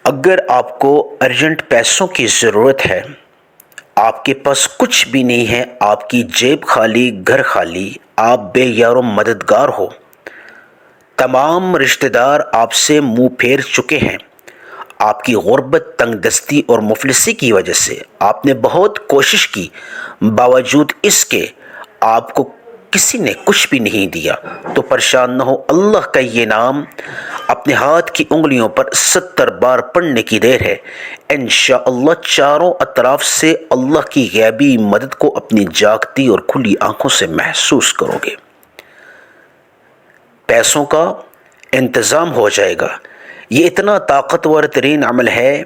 اگر آپ کو ارجنٹ پیسوں کی ضرورت ہے، آپ کے پاس کچھ بھی نہیں ہے، آپ کی جیب خالی، گھر خالی، آپ بے یار و مددگار ہو، تمام رشتہ دار آپ سے منہ پھیر چکے ہیں، آپ کی غربت، تنگ دستی اور مفلسی کی وجہ سے آپ نے بہت کوشش کی، باوجود اس کے آپ کو کسی نے کچھ بھی نہیں دیا، تو پریشان نہ ہو۔ اللہ کا یہ نام اپنے ہاتھ کی انگلیوں پر 70 بار پڑھنے کی دیر ہے، انشاءاللہ چاروں اطراف سے اللہ کی غیبی مدد کو اپنی جاگتی اور کھلی آنکھوں سے محسوس کرو گے۔ پیسوں کا انتظام ہو جائے گا۔ یہ اتنا طاقتور ترین عمل ہے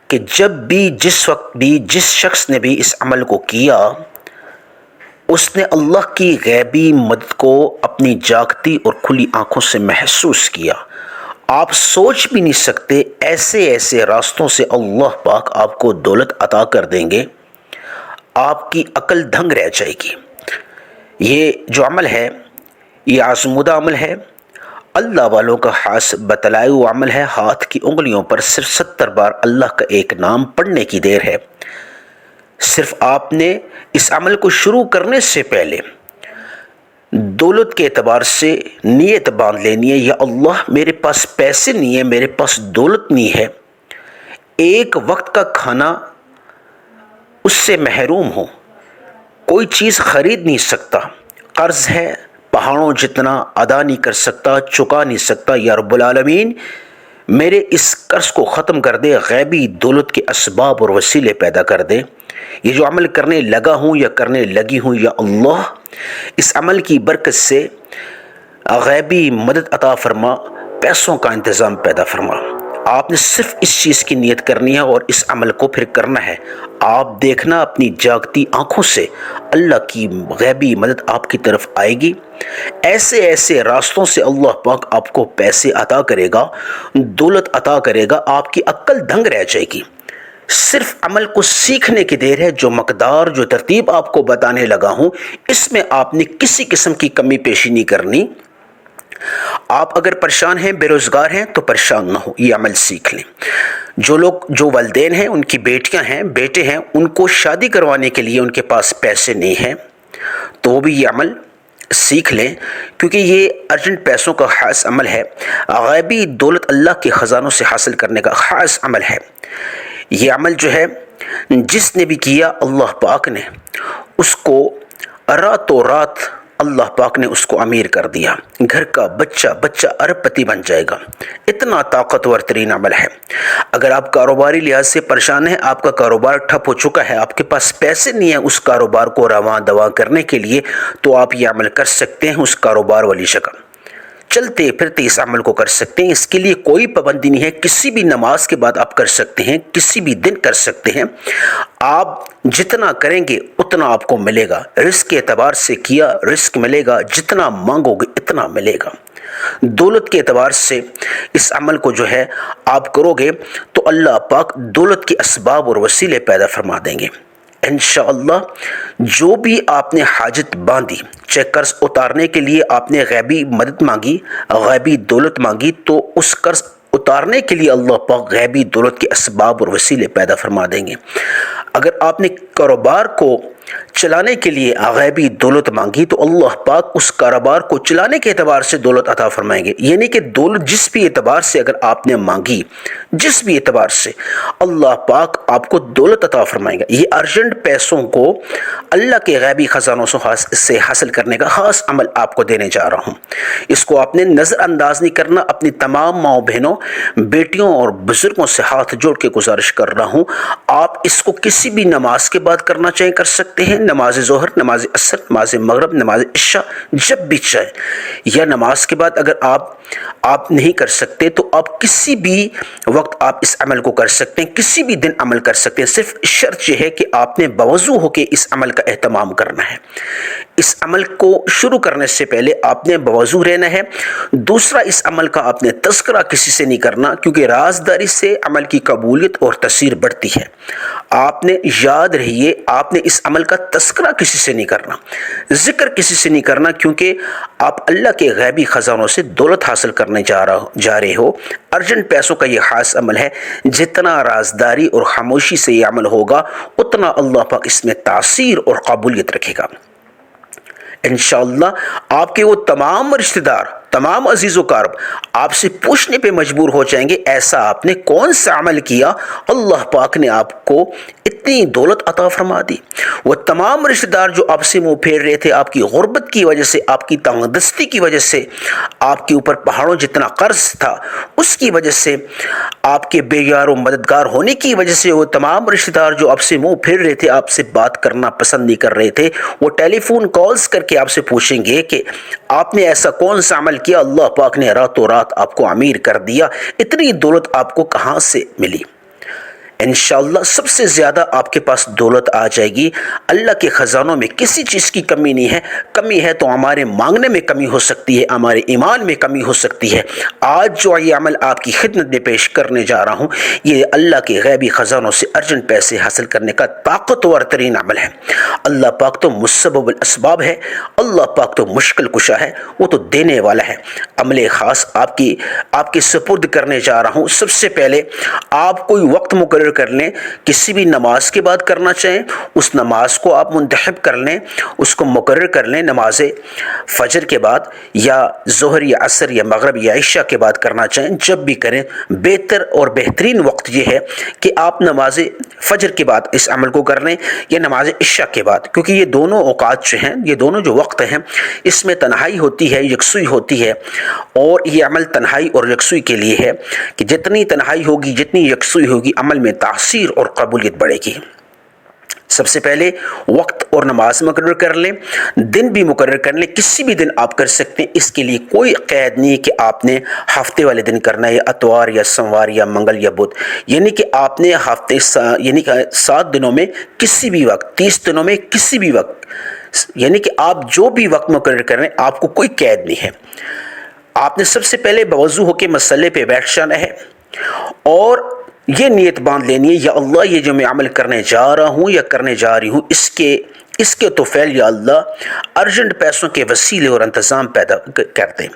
کہ جب بھی، جس وقت بھی، جس شخص نے بھی اس عمل کو کیا، اس نے اللہ کی غیبی مدد کو اپنی جاگتی اور کھلی آنکھوں سے محسوس کیا۔ آپ سوچ بھی نہیں سکتے، ایسے ایسے راستوں سے اللہ پاک آپ کو دولت عطا کر دیں گے، آپ کی عقل دھنگ رہ جائے گی۔ یہ جو عمل ہے، یہ آزمودہ عمل ہے، اللہ والوں کا خاص بتلائے ہوئے عمل ہے۔ ہاتھ کی انگلیوں پر صرف 70 بار اللہ کا ایک نام پڑھنے کی دیر ہے۔ صرف آپ نے اس عمل کو شروع کرنے سے پہلے دولت کے اعتبار سے نیت باندھ لینی ہے، یا اللہ میرے پاس پیسے نہیں ہے، میرے پاس دولت نہیں ہے، ایک وقت کا کھانا اس سے محروم ہوں، کوئی چیز خرید نہیں سکتا، قرض ہے پہاڑوں جتنا، ادا نہیں کر سکتا، چکا نہیں سکتا، یا رب العالمین میرے اس قرض کو ختم کر دے، غیبی دولت کے اسباب اور وسیلے پیدا کر دے۔ یہ جو عمل کرنے لگا ہوں یا کرنے لگی ہوں، یا اللہ اس عمل کی برکت سے غیبی مدد عطا فرما، پیسوں کا انتظام پیدا فرما۔ آپ نے صرف اس چیز کی نیت کرنی ہے اور اس عمل کو پھر کرنا ہے۔ آپ دیکھنا اپنی جاگتی آنکھوں سے اللہ کی غیبی مدد آپ کی طرف آئے گی۔ ایسے ایسے راستوں سے اللہ پاک آپ کو پیسے عطا کرے گا، دولت عطا کرے گا، آپ کی عقل دھنگ رہ جائے گی۔ صرف عمل کو سیکھنے کی دیر ہے۔ جو مقدار، جو ترتیب آپ کو بتانے لگا ہوں، اس میں آپ نے کسی قسم کی کمی پیشی نہیں کرنی۔ آپ اگر پریشان ہیں، بے روزگار ہیں، تو پریشان نہ ہو، یہ عمل سیکھ لیں۔ جو لوگ، جو والدین ہیں، ان کی بیٹیاں ہیں، بیٹے ہیں، ان کو شادی کروانے کے لیے ان کے پاس پیسے نہیں ہیں، تو وہ بھی یہ عمل سیکھ لیں، کیونکہ یہ ارجنٹ پیسوں کا خاص عمل ہے۔ غیبی دولت اللہ کے خزانوں سے حاصل کرنے کا خاص عمل ہے۔ یہ عمل جو ہے، جس نے بھی کیا، اللہ پاک نے اس کو راتوں رات، اللہ پاک نے اس کو امیر کر دیا، گھر کا بچہ ارب پتی بن جائے گا۔ اتنا طاقتور ترین عمل ہے۔ اگر آپ کاروباری لحاظ سے پریشان ہیں، آپ کا کاروبار ٹھپ ہو چکا ہے، آپ کے پاس پیسے نہیں ہیں اس کاروبار کو رواں دواں کرنے کے لیے، تو آپ یہ عمل کر سکتے ہیں اس کاروبار والی شکل، چلتے پھرتے اس عمل کو کر سکتے ہیں۔ اس کے لیے کوئی پابندی نہیں ہے، کسی بھی نماز کے بعد آپ کر سکتے ہیں، کسی بھی دن کر سکتے ہیں۔ آپ جتنا کریں گے اتنا آپ کو ملے گا۔ رزق کے اعتبار سے کیا، رزق ملے گا، جتنا مانگو گے اتنا ملے گا۔ دولت کے اعتبار سے اس عمل کو جو ہے آپ کرو گے تو اللہ پاک دولت کے اسباب اور وسیلے پیدا فرما دیں گے۔ انشاءاللہ جو بھی آپ نے حاجت باندھی، چاہے قرض اتارنے کے لیے آپ نے غیبی مدد مانگی، غیبی دولت مانگی، تو اس قرض اتارنے کے لیے اللہ پاک غیبی دولت کے اسباب اور وسیلے پیدا فرما دیں گے۔ اگر آپ نے کاروبار کو چلانے کے لیے غیبی دولت مانگی تو اللہ پاک اس کاروبار کو چلانے کے اعتبار سے دولت عطا فرمائیں گے۔ یعنی کہ دولت جس بھی اعتبار سے اگر آپ نے مانگی، جس بھی اعتبار سے، اللہ پاک آپ کو دولت عطا فرمائیں گا۔ یہ ارجنٹ پیسوں کو اللہ کے غیبی خزانوں سے حاصل کرنے کا خاص عمل آپ کو دینے جا رہا ہوں۔ اس کو آپ نے نظر انداز نہیں کرنا۔ اپنی تمام ماؤں بہنوں، بیٹیوں اور بزرگوں سے ہاتھ جوڑ کے گزارش کر رہا ہوں، آپ اس کو کسی بھی نماز کے بعد کرنا چاہیں کر سکتے ہیں، نماز ظہر، نماز عصر، نماز مغرب، نماز عشاء، جب بھی چاہیں، یا نماز کے بعد اگر آپ نہیں کر سکتے تو آپ کسی بھی وقت آپ اس عمل کو کر سکتے ہیں، کسی بھی دن عمل کر سکتے ہیں۔ صرف شرط یہ ہے کہ آپ نے باوضو ہو کے اس عمل کا اہتمام کرنا ہے۔ اس عمل کو شروع کرنے سے پہلے آپ نے بوضو رہنا ہے۔ دوسرا، اس عمل کا آپ نے تذکرہ کسی سے نہیں کرنا، کیونکہ رازداری سے عمل کی قبولیت اور تاثیر بڑھتی ہے۔ آپ نے یاد رہیے، آپ نے اس عمل کا تذکرہ کسی سے نہیں کرنا، ذکر کسی سے نہیں کرنا، کیونکہ آپ اللہ کے غیبی خزانوں سے دولت حاصل کرنے جا رہے ہو۔ ارجنٹ پیسوں کا یہ خاص عمل ہے، جتنا رازداری اور خاموشی سے یہ عمل ہوگا اتنا اللہ پاک اس میں تاثیر اور قبولیت رکھے گا۔ انشاءاللہ آپ کے وہ تمام رشتہ دار، تمام عزیز و کارب آپ سے پوچھنے پہ مجبور ہو جائیں گے، ایسا آپ نے کون سا عمل کیا اللہ پاک نے آپ کو اتنی دولت عطا فرما دی۔ وہ تمام رشتہ دار جو آپ سے منہ پھیر رہے تھے، آپ کی غربت کی وجہ سے، آپ کی تنگ دستی کی وجہ سے، آپ کے اوپر پہاڑوں جتنا قرض تھا اس کی وجہ سے، آپ کے بے یار و مددگار ہونے کی وجہ سے، وہ تمام رشتہ دار جو آپ سے منہ پھیر رہے تھے، آپ سے بات کرنا پسند نہیں کر رہے تھے، وہ ٹیلی فون کالز کر کے آپ سے پوچھیں گے کہ آپ نے ایسا کون سا عمل کیا اللہ پاک نے راتوں رات آپ کو امیر کر دیا، اتنی دولت آپ کو کہاں سے ملی۔ انشاءاللہ سب سے زیادہ آپ کے پاس دولت آ جائے گی۔ اللہ کے خزانوں میں کسی چیز کی کمی نہیں ہے، کمی ہے تو ہمارے مانگنے میں کمی ہو سکتی ہے، ہمارے ایمان میں کمی ہو سکتی ہے۔ آج جو یہ عمل آپ کی خدمت میں پیش کرنے جا رہا ہوں، یہ اللہ کے غیبی خزانوں سے ارجنٹ پیسے حاصل کرنے کا طاقتور ترین عمل ہے۔ اللہ پاک تو مسبب الاسباب ہے، اللہ پاک تو مشکل کشا ہے، وہ تو دینے والا ہے۔ عمل خاص آپ کے سپرد کرنے جا رہا ہوں۔ سب سے پہلے آپ کوئی وقت مقرر کر لیں، کسی بھی نماز کے بعد کرنا چاہیں اس نماز کو آپ منتخب کر لیں، اس کو مقرر کر لیں، نماز فجر کے بعد یا ظہر یا عصر یا مغرب یا عشاء کے بعد کرنا چاہیں، جب بھی کریں۔ بہتر اور بہترین وقت یہ ہے کہ آپ نماز فجر کے بعد اس عمل کو کر لیں یا نماز عشاء کے بعد، کیونکہ یہ دونوں اوقات جو ہیں، یہ دونوں جو وقت ہیں، اس میں تنہائی ہوتی ہے، یکسوئی ہوتی ہے، اور یہ عمل تنہائی اور یکسوئی کے لیے ہے کہ جتنی تنہائی ہوگی، جتنی یکسوئی ہوگی، عمل میں تاثیر اور قبولیت بڑھے گی۔ سب سے پہلے وقت اور نماز مقرر کر لیں، دن بھی مقرر کر لیں، کسی بھی دن آپ کر سکتے ہیں، اس کے لیے کوئی قید نہیں کہ آپ نے ہفتے والے دن کرنا ہے، یا اتوار یا سوموار یا منگل یا بدھ، یعنی کہ آپ نے یعنی کہ 7 دنوں میں کسی بھی وقت، 30 دنوں میں کسی بھی وقت، یعنی کہ آپ جو بھی وقت مقرر کریں، آپ کو کوئی قید نہیں ہے۔ آپ نے سب سے پہلے بوضو ہو کے مسلے پہ بیٹھ جانا ہے اور یہ نیت باندھ لینی ہے، یا اللہ یہ جو میں عمل کرنے جا رہا ہوں یا کرنے جا رہی ہوں، اس کے توفیل یا اللہ ارجنٹ پیسوں کے وسیلے اور انتظام پیدا کر دیں،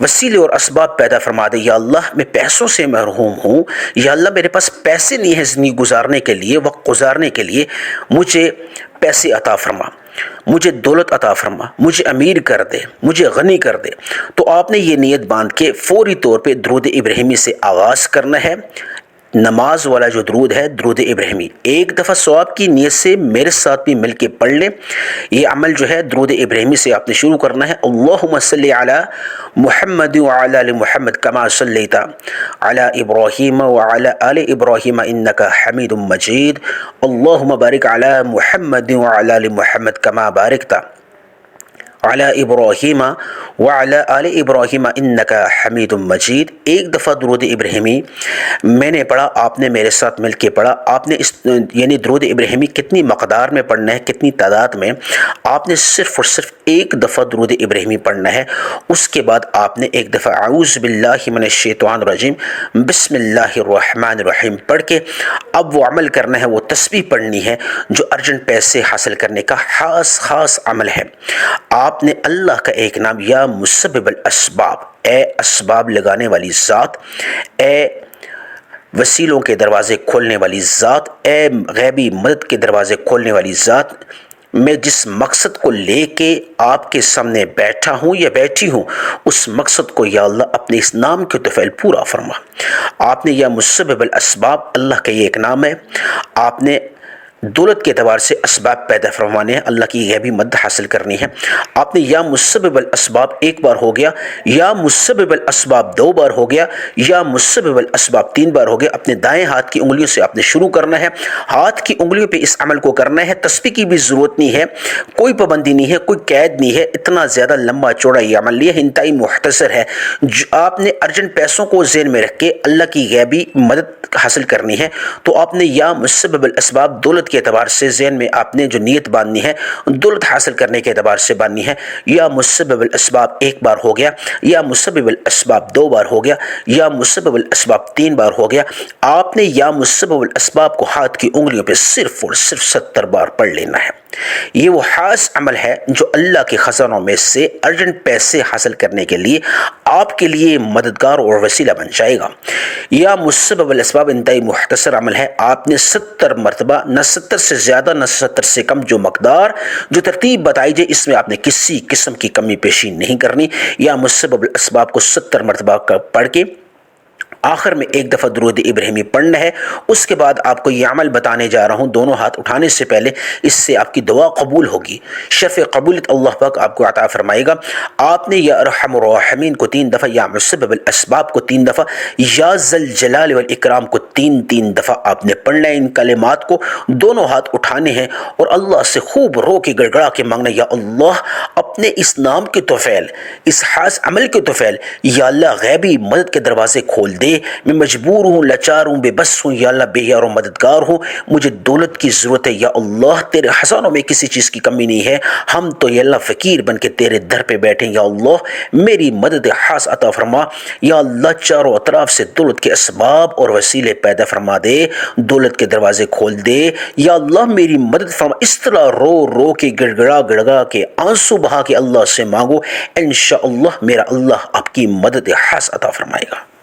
وسیلے اور اسباب پیدا فرما دیں۔ یا اللہ میں پیسوں سے محروم ہوں، یا اللہ میرے پاس پیسے نہیں ہیں زندگی گزارنے کے لیے، وقت گزارنے کے لیے، مجھے پیسے عطا فرما، مجھے دولت عطا فرما، مجھے امیر کر دے، مجھے غنی کر دے۔ تو آپ نے یہ نیت باندھ کے فوری طور پہ درود ابراہیمی سے آغاز کرنا ہے۔ نماز والا جو درود ہے، درود ابراہیمی، ایک دفعہ ثواب کی نیت سے میرے ساتھ بھی مل کے پڑھ لیں۔ یہ عمل جو ہے درود ابراہیمی سے آپ نے شروع کرنا ہے۔ اللہم صلی علی محمد وعلی آل محمد کما صلیت علی ابراہیم وعلی آل ابراہیم انک حمید مجید، اللہم بارک علی محمد وعلی آل محمد کما بارکت علی ابراہیم وعلی آل ابراہیم انک حمید مجید۔ ایک دفعہ درود ابراہیمی میں نے پڑھا، آپ نے میرے ساتھ مل کے پڑھا۔ آپ نے یعنی درود ابراہیمی کتنی مقدار میں پڑھنا ہے، کتنی تعداد میں، آپ نے صرف اور صرف ایک دفعہ درود ابراہیمی پڑھنا ہے۔ اس کے بعد آپ نے ایک دفعہ اعوذ باللہ من الشیطان الرجیم بسم اللہ الرحمن الرحیم پڑھ کے اب وہ عمل کرنا ہے، وہ تسبیح پڑھنی ہے جو ارجنٹ پیسے حاصل کرنے کا خاص عمل ہے۔ آپ نے اللہ کا ایک نام، یا مسبب الاسباب، اے اسباب لگانے والی ذات، اے وسیلوں کے دروازے کھولنے والی ذات، اے غیبی مدد کے دروازے کھولنے والی ذات، میں جس مقصد کو لے کے آپ کے سامنے بیٹھا ہوں یا بیٹھی ہوں، اس مقصد کو یا اللہ اپنے اس نام کے توفیل پورا فرما۔ آپ نے یا مسبب الاسباب، اللہ کا یہ ایک نام ہے، آپ نے دولت کے اعتبار سے اسباب پیدا فرمانے ہیں، اللہ کی غیبی مدد حاصل کرنی ہے۔ آپ نے یا مسبب الاسباب ایک بار ہو گیا، یا مسبب الاسباب 2 بار ہو گیا، یا مسبب الاسباب 3 بار ہو گیا۔ اپنے دائیں ہاتھ کی انگلیوں سے آپ نے شروع کرنا ہے، ہاتھ کی انگلیوں پہ اس عمل کو کرنا ہے۔ تسبیح کی بھی ضرورت نہیں ہے، کوئی پابندی نہیں ہے، کوئی قید نہیں ہے، اتنا زیادہ لمبا چوڑا یہ عمل نہیں ہے، انتہائی مختصر ہے۔ آپ نے ارجنٹ پیسوں کو ذہن میں رکھ کے اللہ کی غیبی مدد حاصل کرنی ہے، تو آپ نے یا مسبب الاسباب دولت کے اعتبار سے ذہن میں آپ نے جو نیت باندھنی ہے دولت حاصل کرنے کے اعتبار سے باندھنی ہے، یا مسبب الاسباب ایک بار ہو گیا، یا مسبب الاسباب دو بار ہو گیا، یا مسبب الاسباب تین بار ہو گیا، آپ نے یا مسبب الاسباب کو ہاتھ کی انگلیوں پہ صرف اور صرف 70 بار پڑھ لینا ہے۔ یہ وہ خاص عمل ہے جو اللہ کے خزانوں میں سے ارجنٹ پیسے حاصل کرنے کے لیے آپ کے لیے مددگار اور وسیلہ بن جائے گا۔ یا مسبب الاسباب انتہائی مختصر عمل ہے، آپ نے 70 مرتبہ، نہ 70 سے زیادہ نہ 70 سے کم، جو مقدار جو ترتیب بتائی جائے اس میں آپ نے کسی قسم کی کمی پیشی نہیں کرنی۔ یا مسبب الاسباب کو 70 مرتبہ پڑھ کے آخر میں ایک دفعہ درود ابراہیمی پڑھنا ہے۔ اس کے بعد آپ کو یہ عمل بتانے جا رہا ہوں، دونوں ہاتھ اٹھانے سے پہلے اس سے آپ کی دعا قبول ہوگی، شرف قبولیت اللہ پاک آپ کو عطا فرمائے گا۔ آپ نے یا ارحم الراحمین کو 3 دفعہ، یا مسبب الاسباب کو 3 دفعہ، یا ذل جلال والاکرام کو 3 دفعہ آپ نے پڑھنا ہے۔ ان کلمات کو دونوں ہاتھ اٹھانے ہیں اور اللہ سے خوب رو کے گڑگڑا کے مانگنا، یا اللہ اپنے اس نام کے توفیل، اس خاص عمل کے توفیل، یا اللہ غیبی مدد کے دروازے کھول دے۔ میں مجبور ہوں، لاچار ہوں، بے بس ہوں، یا اللہ بے یار و مددگار ہوں، مجھے دولت کی ضرورت ہے، یا اللہ تیرے خزانوں میں کسی چیز کی کمی نہیں ہے، ہم تو یا اللہ فقیر بن کے تیرے در پہ بیٹھیں، یا اللہ میری مدد خاص عطا فرما، یا اللہ چاروں اطراف سے دولت کے اسباب اور وسیلے پیدا فرما دے، دولت کے دروازے کھول دے، یا اللہ میری مدد فرما۔ اس طرح رو رو کے گڑگڑا گڑگڑا کے آنسو بہا کے اللہ سے مانگو، انشاءاللہ میرا اللہ آپ کی مدد خاص عطا فرمائے گا۔